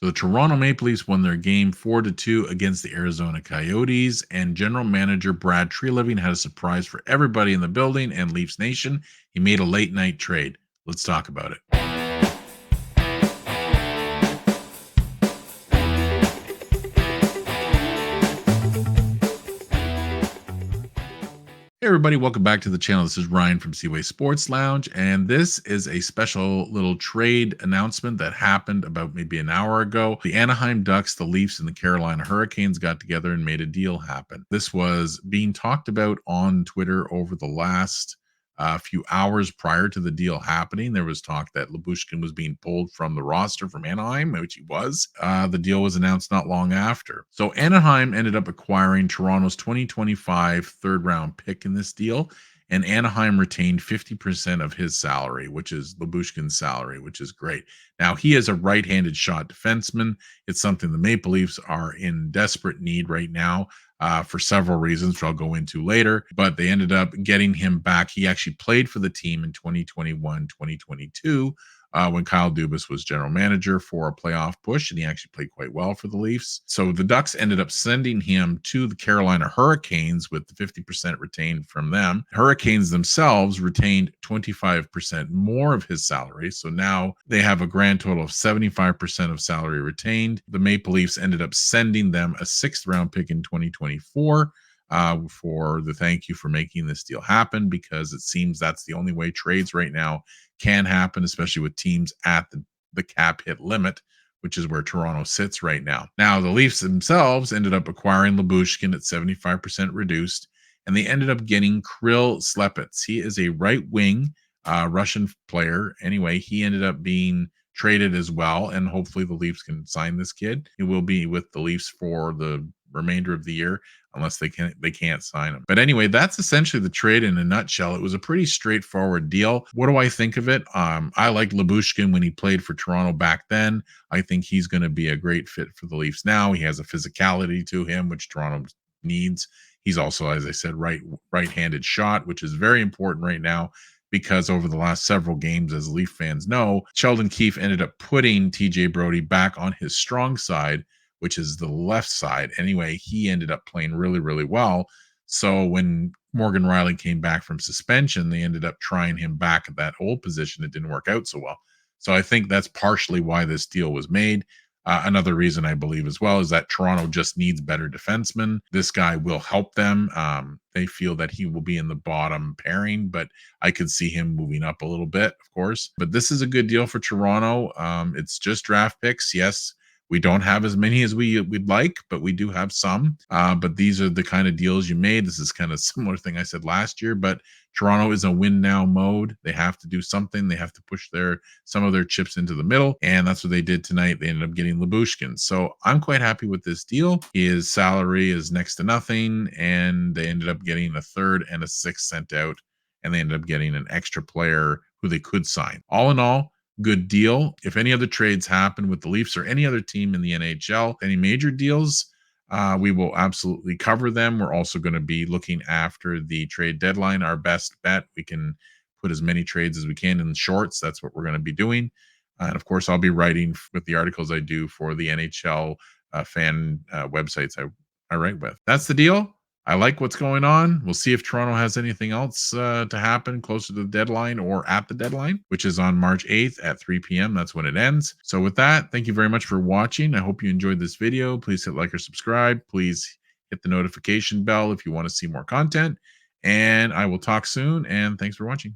So the Toronto Maple Leafs won their game 4-2 against the Arizona Coyotes, and general manager Brad Treliving had a surprise for everybody in the building and Leafs Nation. He made a late night trade. Let's talk about it. Hey everybody, welcome back to the channel. This is Ryan from Seaway Sports Lounge, and this is a special little trade announcement that happened about maybe an hour ago. The Anaheim Ducks, the Leafs, and the Carolina Hurricanes got together and made a deal happen. This was being talked about on Twitter over the last few hours prior to the deal happening. There was talk that Lybushkin was being pulled from the roster from Anaheim, which he was. The deal was announced not long after. So Anaheim ended up acquiring Toronto's 2025 third round pick in this deal. And Anaheim retained 50% of his salary, which is Lybushkin's salary, which is great. Now, he is a right handed shot defenseman. It's something the Maple Leafs are in desperate need right now for several reasons, which I'll go into later. But they ended up getting him back. He actually played for the team in 2021, 2022. When Kyle Dubas was general manager for a playoff push, and he actually played quite well for the Leafs. So the Ducks ended up sending him to the Carolina Hurricanes with the 50% retained from them. Hurricanes themselves retained 25% more of his salary. So now they have a grand total of 75% of salary retained. The Maple Leafs ended up sending them a sixth round pick in 2024 for the thank you for making this deal happen, because it seems that's the only way trades right now can happen, especially with teams at the cap hit limit, which is where Toronto sits right now. Now, the Leafs themselves ended up acquiring Lybushkin at 75% reduced, and they ended up getting Kirill Slepets. He is a right wing Russian player. Anyway, he ended up being traded as well, and hopefully the Leafs can sign this kid. He will be with the Leafs for the remainder of the year unless they can't sign him. But anyway, that's essentially the trade in a nutshell. It was a pretty straightforward deal. What do I think of it? I liked Lybushkin when he played for Toronto back then. I think he's going to be a great fit for the Leafs now. He has a physicality to him, which Toronto needs. He's also, as I said, right-handed shot, which is very important right now, because over the last several games, as Leaf fans know, Sheldon Keefe ended up putting TJ Brody back on his strong side, which is the left side. Anyway, he ended up playing really, really well. So when Morgan Riley came back from suspension, they ended up trying him back at that old position. It didn't work out so well. So I think that's partially why this deal was made. Another reason I believe as well is that Toronto just needs better defensemen. This guy will help them. They feel that he will be in the bottom pairing, but I could see him moving up a little bit, of course. But this is a good deal for Toronto. It's just draft picks. Yes, we don't have as many as we'd like, but we do have some. But these are the kind of deals you made. This is kind of similar thing I said last year, but Toronto is a win now mode. They have to do something. They have to push some of their chips into the middle, and that's what they did tonight. They ended up getting Lybushkin. So I'm quite happy with this deal. His salary is next to nothing, and they ended up getting a third and a sixth sent out, and they ended up getting an extra player who they could sign. All in all, good deal. If any other trades happen with the Leafs or any other team in the NHL, any major deals, we will absolutely cover them. We're also going to be looking after the trade deadline. Our best bet, we can put as many trades as we can in the shorts. That's what we're going to be doing. And of course, I'll be writing with the articles I do for the NHL fan websites I write with. That's the deal. I like what's going on. We'll see if Toronto has anything else to happen closer to the deadline or at the deadline, which is on March 8th at 3 p.m. That's when it ends. So with that, thank you very much for watching. I hope you enjoyed this video. Please hit like or subscribe. Please hit the notification bell if you want to see more content. And I will talk soon. And thanks for watching.